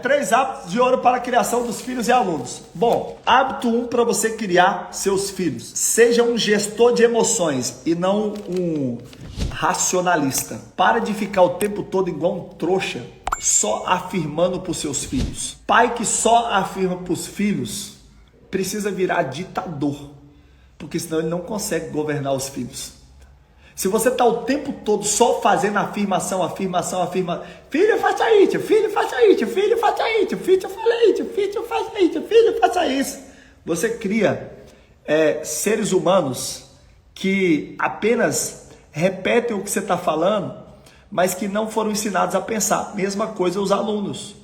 3 hábitos de ouro para a criação dos filhos e alunos. Bom, hábito 1 para você criar seus filhos. Seja um gestor de emoções e não um racionalista. Para de ficar o tempo todo igual um trouxa, só afirmando para os seus filhos. Pai que só afirma para os filhos precisa virar ditador, porque senão ele não consegue governar os filhos. Se você está o tempo todo só fazendo afirmação, filho, faça isso, filho, faça isso, filho, faça isso, filho, fala isso, filho, faça isso, filho, faça isso. Você cria seres humanos que apenas repetem o que você está falando, mas que não foram ensinados a pensar. Mesma coisa os alunos.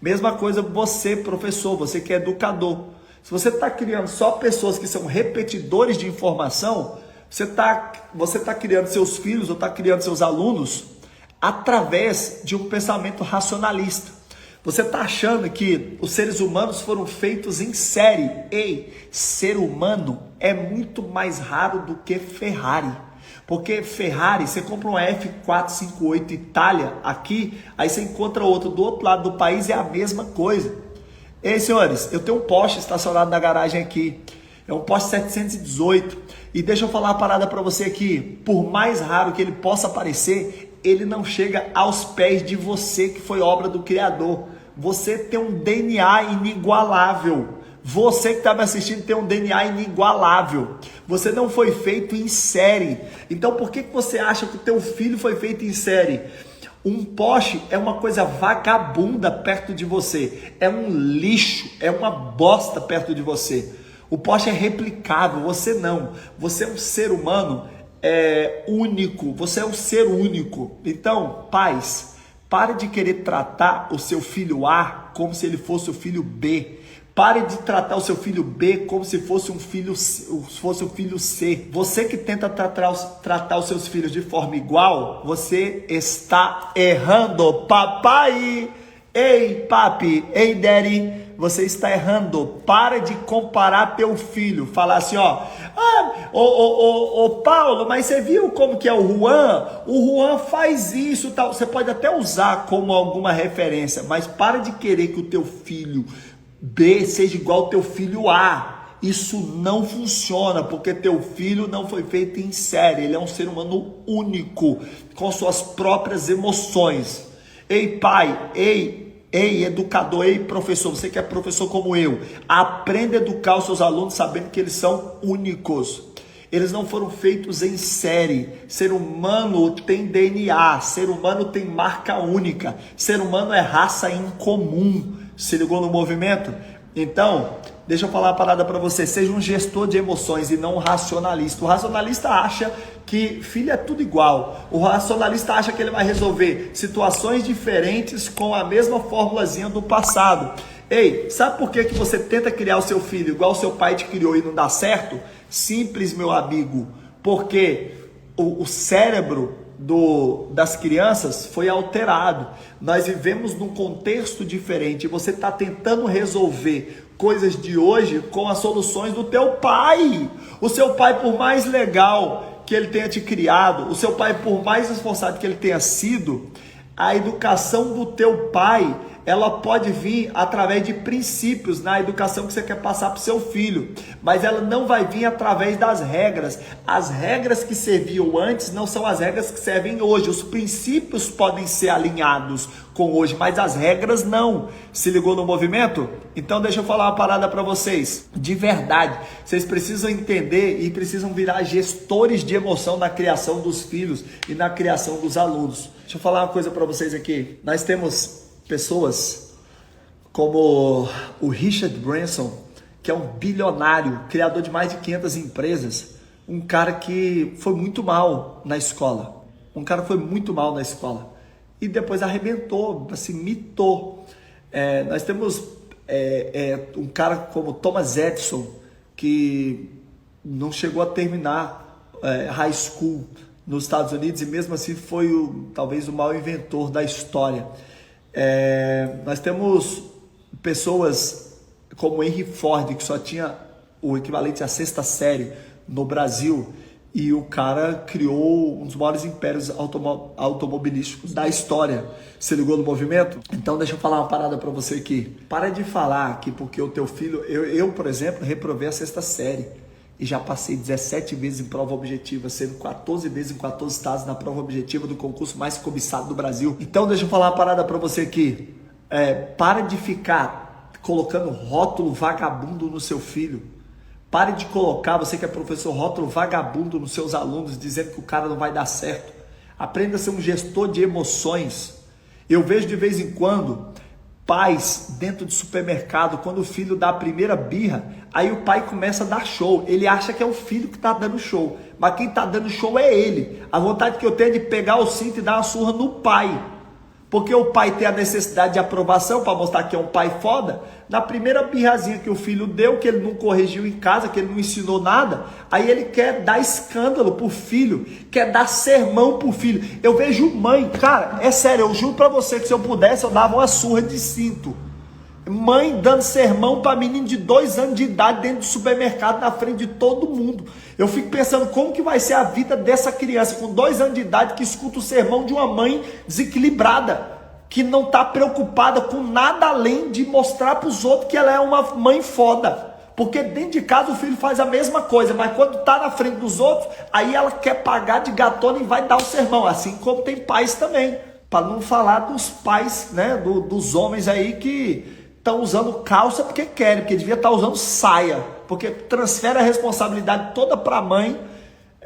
Mesma coisa você, professor, você que é educador. Se você está criando só pessoas que são repetidores de informação, você está criando seus filhos ou está criando seus alunos através de um pensamento racionalista. Você está achando que os seres humanos foram feitos em série. Ei, ser humano é muito mais raro do que Ferrari. Porque Ferrari, você compra uma F458 Itália aqui, aí você encontra outra do outro lado do país, é a mesma coisa. Ei, senhores, eu tenho um Porsche estacionado na garagem aqui. É um Porsche 718. E deixa eu falar uma parada para você aqui. Por mais raro que ele possa parecer, ele não chega aos pés de você, que foi obra do Criador. Você tem um DNA inigualável. Você que está me assistindo tem um DNA inigualável. Você não foi feito em série. Então por que você acha que o teu filho foi feito em série? Um Porsche é uma coisa vagabunda perto de você. É um lixo, é uma bosta perto de você. O Porsche é replicável, você não. Você é um ser humano único, você é um ser único. Então, pais, pare de querer tratar o seu filho A como se ele fosse o filho B. Pare de tratar o seu filho B como se fosse um filho C. Você que tenta tratar os seus filhos de forma igual, você está errando, papai. Ei, papi, ei, daddy, você está errando. Para de comparar teu filho. Falar assim, Paulo, mas você viu como que é o Juan? O Juan faz isso, tal. Você pode até usar como alguma referência, mas para de querer que o teu filho B seja igual ao teu filho A. Isso não funciona, porque teu filho não foi feito em série. Ele é um ser humano único, com suas próprias emoções. Ei, pai, ei, educador, ei, professor, você que é professor como eu, aprenda a educar os seus alunos sabendo que eles são únicos. Eles não foram feitos em série. Ser humano tem DNA, ser humano tem marca única, ser humano é raça incomum. Se ligou no movimento? Então, deixa eu falar uma parada para você. Seja um gestor de emoções e não um racionalista. O racionalista acha que filho é tudo igual. O racionalista acha que ele vai resolver situações diferentes com a mesma formulazinha do passado. Ei, sabe por que você tenta criar o seu filho igual o seu pai te criou e não dá certo? Simples, meu amigo. Porque o cérebro das crianças foi alterado. Nós vivemos num contexto diferente. Você está tentando resolver coisas de hoje com as soluções do teu pai. O seu pai, por mais legal que ele tenha te criado, o seu pai, por mais esforçado que ele tenha sido, a educação do teu pai, ela pode vir através de princípios na educação que você quer passar para o seu filho, mas ela não vai vir através das regras. As regras que serviam antes não são as regras que servem hoje. Os princípios podem ser alinhados com hoje, mas as regras não. Se ligou no movimento? Então deixa eu falar uma parada para vocês. De verdade, vocês precisam entender e precisam virar gestores de emoção na criação dos filhos e na criação dos alunos. Deixa eu falar uma coisa para vocês aqui. Nós temos pessoas como o Richard Branson, que é um bilionário, criador de mais de 500 empresas, um cara que foi muito mal na escola, e depois arrebentou, assim, mitou. Nós temos um cara como Thomas Edison, que não chegou a terminar high school nos Estados Unidos, e mesmo assim foi talvez o maior inventor da história. Nós temos pessoas como Henry Ford, que só tinha o equivalente à 6ª série no Brasil, E o cara criou um dos maiores impérios automobilísticos da história. Você ligou no movimento? Então deixa eu falar uma parada pra você aqui. Para de falar que porque o teu filho... Eu, por exemplo, reprovei a 6ª série. E já passei 17 vezes em prova objetiva, sendo 14 vezes em 14 estados na prova objetiva do concurso mais cobiçado do Brasil. Então deixa eu falar uma parada pra você aqui. Para de ficar colocando rótulo vagabundo no seu filho. Pare de colocar, você que é professor, rótulo vagabundo nos seus alunos, dizendo que o cara não vai dar certo. Aprenda a ser um gestor de emoções. Eu vejo de vez em quando pais dentro de supermercado, quando o filho dá a primeira birra, aí o pai começa a dar show. Ele acha que é o filho que está dando show, mas quem está dando show é ele. A vontade que eu tenho é de pegar o cinto e dar uma surra no pai. Porque o pai tem a necessidade de aprovação para mostrar que é um pai foda. Na primeira birrazinha que o filho deu, que ele não corrigiu em casa, que ele não ensinou nada, aí ele quer dar escândalo pro filho, quer dar sermão pro filho. Eu vejo mãe, cara, é sério, eu juro para você que se eu pudesse eu dava uma surra de cinto. Mãe dando sermão para menino de 2 anos de idade dentro do supermercado na frente de todo mundo. Eu fico pensando como que vai ser a vida dessa criança com 2 anos de idade que escuta o sermão de uma mãe desequilibrada, que não está preocupada com nada além de mostrar para os outros que ela é uma mãe foda. Porque dentro de casa o filho faz a mesma coisa, mas quando está na frente dos outros, aí ela quer pagar de gatona e vai dar o sermão. Assim como tem pais também. Para não falar dos pais, né, dos homens aí que estão usando calça porque querem, porque devia estar usando saia, porque transfere a responsabilidade toda para a mãe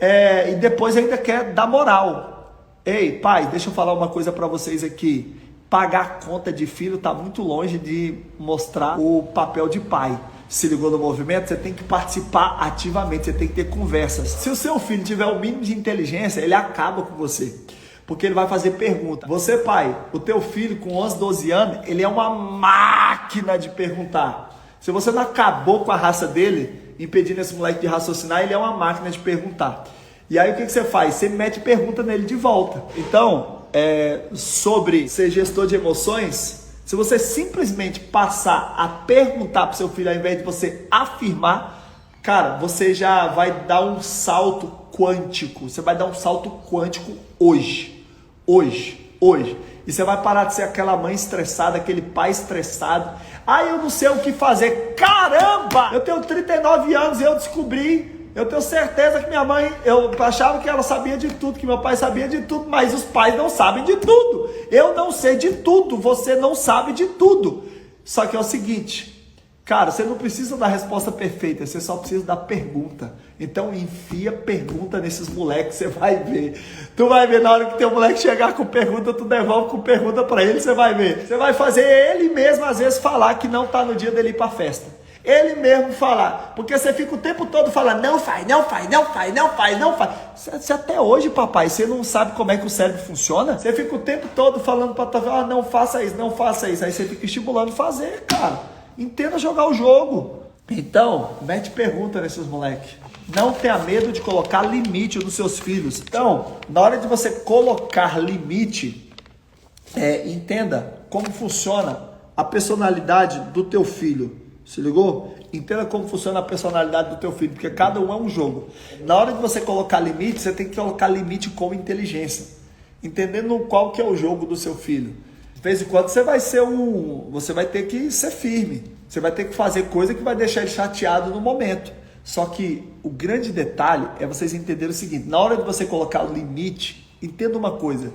e depois ainda quer dar moral. Ei, pai, deixa eu falar uma coisa para vocês aqui. Pagar conta de filho está muito longe de mostrar o papel de pai. Se ligou no movimento? Você tem que participar ativamente, você tem que ter conversas. Se o seu filho tiver o mínimo de inteligência, ele acaba com você. Porque ele vai fazer pergunta. Você, pai, o teu filho com 11, 12 anos, ele é uma máquina de perguntar. Se você não acabou com a raça dele, impedindo esse moleque de raciocinar, ele é uma máquina de perguntar. E aí o que você faz? Você mete pergunta nele de volta. Então, sobre ser gestor de emoções, se você simplesmente passar a perguntar para o seu filho ao invés de você afirmar, cara, você já vai dar um salto quântico. Você vai dar um salto quântico hoje. E você vai parar de ser aquela mãe estressada, aquele pai estressado. Eu não sei o que fazer. Caramba! Eu tenho 39 anos e eu descobri, eu tenho certeza que minha mãe, eu achava que ela sabia de tudo, que meu pai sabia de tudo, mas os pais não sabem de tudo. Eu não sei de tudo, você não sabe de tudo. Só que é o seguinte, cara, você não precisa da resposta perfeita, você só precisa da pergunta. Então enfia pergunta nesses moleques, você vai ver. Tu vai ver na hora que teu moleque chegar com pergunta, tu devolve com pergunta pra ele, você vai ver. Você vai fazer ele mesmo às vezes falar que não tá no dia dele ir pra festa. Ele mesmo falar, porque você fica o tempo todo falando, não faz. Você até hoje, papai, você não sabe como é que o cérebro funciona? Você fica o tempo todo falando pra tua não faça isso. Aí você fica estimulando fazer, cara. Entenda jogar o jogo. Então, mete pergunta nesses moleques. Não tenha medo de colocar limite nos seus filhos. Então, na hora de você colocar limite, entenda como funciona a personalidade do teu filho. Se ligou? Entenda como funciona a personalidade do teu filho, porque cada um é um jogo. Na hora de você colocar limite, você tem que colocar limite com inteligência. Entendendo qual que é o jogo do seu filho. De vez em quando você vai ter que ser firme. Você vai ter que fazer coisa que vai deixar ele chateado no momento. Só que o grande detalhe é vocês entenderem o seguinte, na hora de você colocar o limite, entenda uma coisa,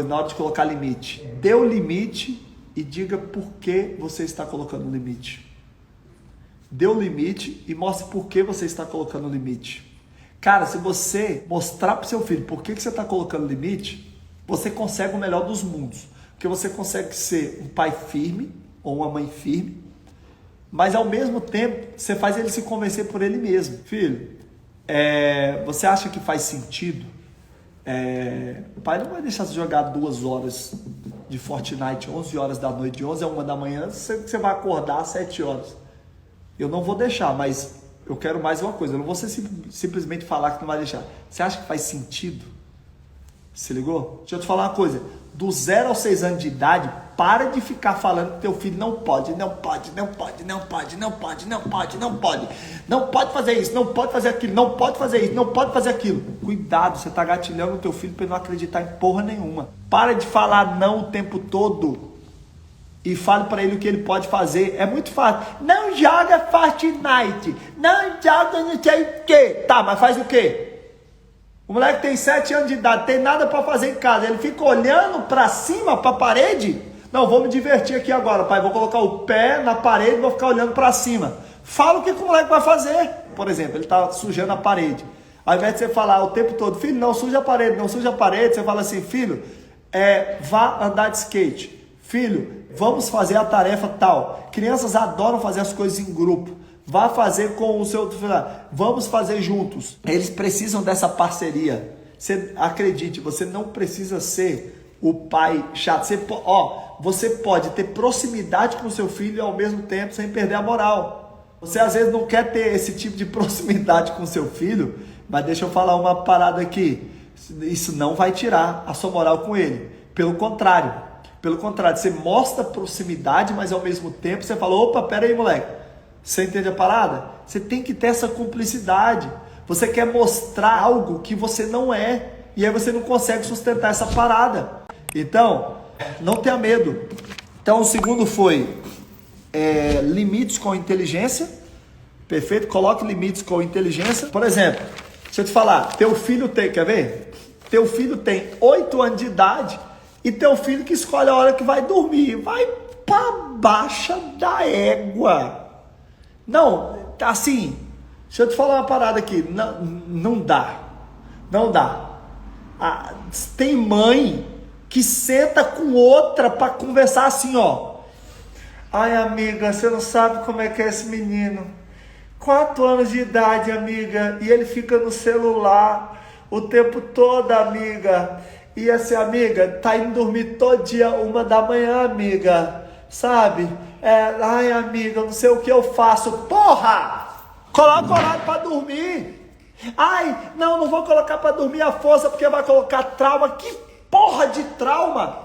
na hora de colocar limite, dê o limite e diga por que você está colocando o limite. Dê o limite e mostre por que você está colocando o limite. Cara, se você mostrar para o seu filho por que você está colocando limite, você consegue o melhor dos mundos. Porque você consegue ser um pai firme ou uma mãe firme, mas ao mesmo tempo você faz ele se convencer por ele mesmo. Filho, você acha que faz sentido? O pai não vai deixar você jogar 2 horas de Fortnite, 11 horas da noite, de 11 a 1 da manhã, você vai acordar às 7 horas. Eu não vou deixar, mas eu quero mais uma coisa, eu não vou simplesmente falar que não vai deixar. Você acha que faz sentido? Se ligou? Deixa eu te falar uma coisa, do 0 aos 6 anos de idade, Para de ficar falando que teu filho não pode, não pode, não pode, não pode, não pode, não pode, não pode. Não pode fazer isso, não pode fazer aquilo, não pode fazer isso, não pode fazer aquilo. Cuidado, você está gatilhando o teu filho para ele não acreditar em porra nenhuma. Para de falar não o tempo todo. E fale para ele o que ele pode fazer. É muito fácil. Não joga Fortnite. Não joga não sei o quê. Tá, mas faz o quê? O moleque tem 7 anos de idade, tem nada para fazer em casa. Ele fica olhando para cima, para a parede. Não, vou me divertir aqui agora, pai. Vou colocar o pé na parede e vou ficar olhando para cima. Fala o que o moleque vai fazer. Por exemplo, ele está sujando a parede. Ao invés de você falar o tempo todo, filho, não suja a parede, não suja a parede. Você fala assim, filho, vá andar de skate. Filho, vamos fazer a tarefa tal. Crianças adoram fazer as coisas em grupo. Vá fazer com o seu filho. Vamos fazer juntos. Eles precisam dessa parceria. Você acredite, você não precisa ser o pai chato. Você pode ter proximidade com o seu filho e ao mesmo tempo sem perder a moral. Você às vezes não quer ter esse tipo de proximidade com o seu filho, mas deixa eu falar uma parada aqui. Isso não vai tirar a sua moral com ele. Pelo contrário, você mostra proximidade, mas ao mesmo tempo você fala, opa, pera aí, moleque. Você entende a parada? Você tem que ter essa cumplicidade. Você quer mostrar algo que você não é. E aí você não consegue sustentar essa parada. Então, não tenha medo. Então, o segundo foi limites com inteligência. Perfeito? Coloque limites com inteligência. Por exemplo, deixa eu te falar. Teu filho tem, quer ver? Teu filho tem 8 anos de idade. E teu filho que escolhe a hora que vai dormir. Vai pra baixa da égua. Não, assim, deixa eu te falar uma parada aqui, não dá, tem mãe que senta com outra para conversar assim, ó, ai amiga, você não sabe como é que é esse menino, 4 anos de idade, amiga, e ele fica no celular o tempo todo, amiga, e assim, amiga, tá indo dormir todo dia 1 da manhã, amiga, sabe? Ai amiga, não sei o que eu faço. Porra! Coloca horário pra dormir. Ai, não vou colocar pra dormir à força porque vai colocar trauma. Que porra de trauma?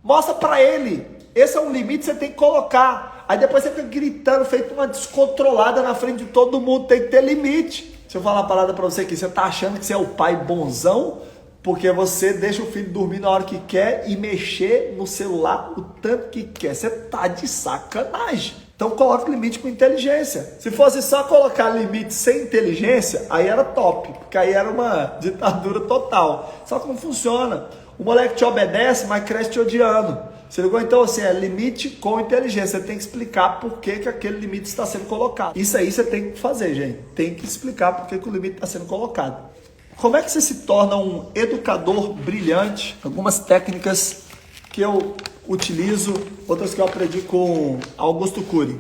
Mostra pra ele. Esse é um limite que você tem que colocar. Aí depois você fica gritando, feito uma descontrolada na frente de todo mundo. Tem que ter limite. Deixa eu falar uma parada pra você aqui. Você tá achando que você é o pai bonzão? Porque você deixa o filho dormir na hora que quer e mexer no celular o tanto que quer. Você tá de sacanagem. Então coloca limite com inteligência. Se fosse só colocar limite sem inteligência, aí era top. Porque aí era uma ditadura total. Só que não funciona. O moleque te obedece, mas cresce te odiando. Você ligou? Então assim, limite com inteligência. Você tem que explicar por que aquele limite está sendo colocado. Isso aí você tem que fazer, gente. Tem que explicar por que o limite está sendo colocado. Como é que você se torna um educador brilhante? Algumas técnicas que eu utilizo, outras que eu aprendi com Augusto Cury.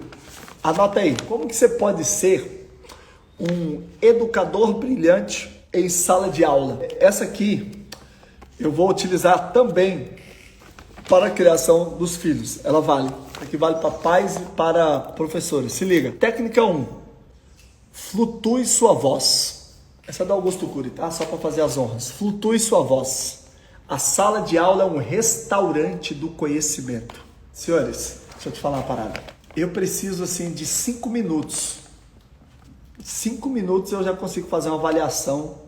Anota aí, como que você pode ser um educador brilhante em sala de aula? Essa aqui eu vou utilizar também para a criação dos filhos. Ela vale. Aqui vale para pais e para professores. Se liga. Técnica 1. Flutue sua voz. Essa é do Augusto Cury, tá? Só para fazer as honras. Flutue sua voz. A sala de aula é um restaurante do conhecimento. Senhores, deixa eu te falar uma parada. Eu preciso, assim, de 5 minutos. 5 minutos eu já consigo fazer uma avaliação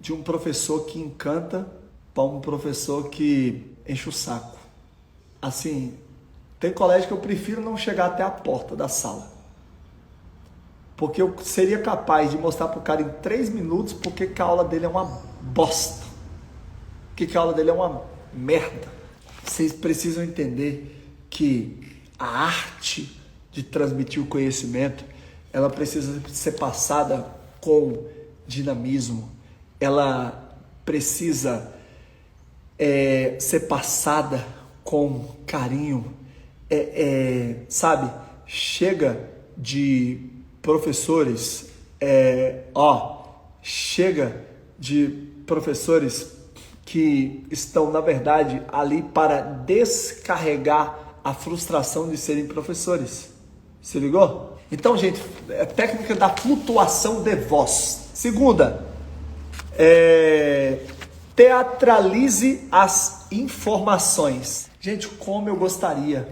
de um professor que encanta para um professor que enche o saco. Assim, tem colégio que eu prefiro não chegar até a porta da sala. Porque eu seria capaz de mostrar para o cara em 3 minutos porque que a aula dele é uma bosta. Que a aula dele é uma merda. Vocês precisam entender que a arte de transmitir o conhecimento, ela precisa ser passada com dinamismo. Ela precisa ser passada com carinho. Sabe? Chega de professores, chega de professores que estão, na verdade, ali para descarregar a frustração de serem professores. Se ligou? Então, gente, técnica da flutuação de voz. Segunda, teatralize as informações. Gente, como eu gostaria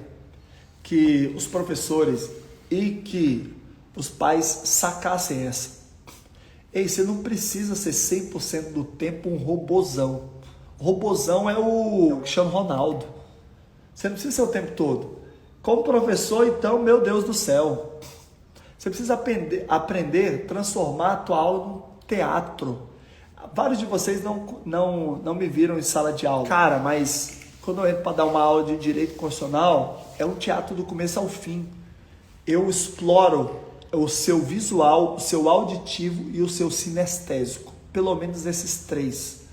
que os professores e que os pais sacassem essa. Ei, você não precisa ser 100% do tempo um robozão. Robozão é o Cristiano Ronaldo. Você não precisa ser o tempo todo. Como professor, então, meu Deus do céu. Você precisa aprender a transformar a tua aula num teatro. Vários de vocês não me viram em sala de aula. Cara, mas quando eu entro para dar uma aula de direito constitucional, é um teatro do começo ao fim. Eu exploro o seu visual, o seu auditivo e o seu sinestésico. Pelo menos esses três.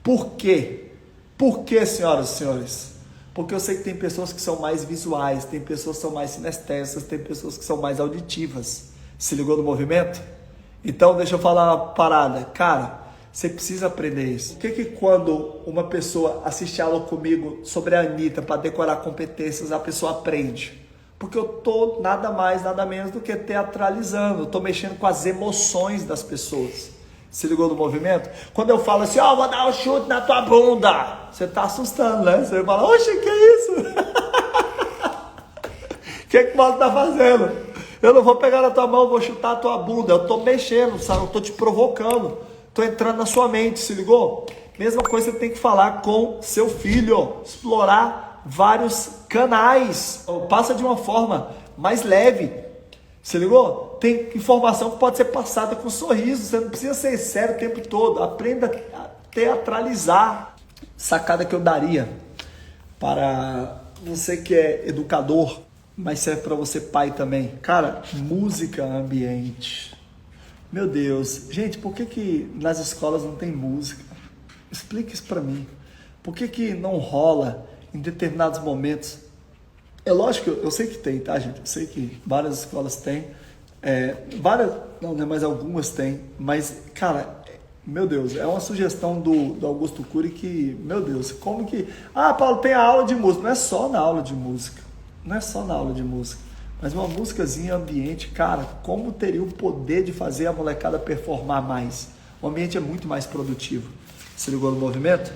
Por quê? Por quê, senhoras e senhores? Porque eu sei que tem pessoas que são mais visuais, tem pessoas que são mais sinestésicas, tem pessoas que são mais auditivas. Se ligou no movimento? Então, deixa eu falar uma parada. Cara, você precisa aprender isso. Por que quando uma pessoa assiste aula comigo sobre a Anitta para decorar competências, a pessoa aprende? Porque eu tô nada mais, nada menos do que teatralizando. Eu tô mexendo com as emoções das pessoas. Se ligou no movimento? Quando eu falo assim, ó, vou dar um chute na tua bunda, você tá assustando, né? Você fala, oxe, que é isso? O que o Paulo tá fazendo? Eu não vou pegar na tua mão, vou chutar a tua bunda. Eu tô mexendo, sabe? Eu tô te provocando. Tô entrando na sua mente, se ligou? Mesma coisa você tem que falar com seu filho. Explorar vários canais. Passa de uma forma mais leve. Se ligou? Tem informação que pode ser passada com sorriso. Você não precisa ser sério o tempo todo. Aprenda a teatralizar. Sacada que eu daria para você que é educador, mas serve para você pai também. Cara, música ambiente. Meu Deus. Gente, por que nas escolas não tem música? Explique isso para mim. Por que não rola em determinados momentos? É lógico, eu sei que tem, tá, gente? Eu sei que várias escolas têm. Não, né, mas algumas têm. Mas, cara, meu Deus, é uma sugestão do Augusto Cury que, meu Deus, como que... Ah, Paulo, tem a aula de música. Não é só na aula de música. Não é só na aula de música. Mas uma músicazinha ambiente, cara, como teria o poder de fazer a molecada performar mais? O ambiente é muito mais produtivo. Se ligou no movimento?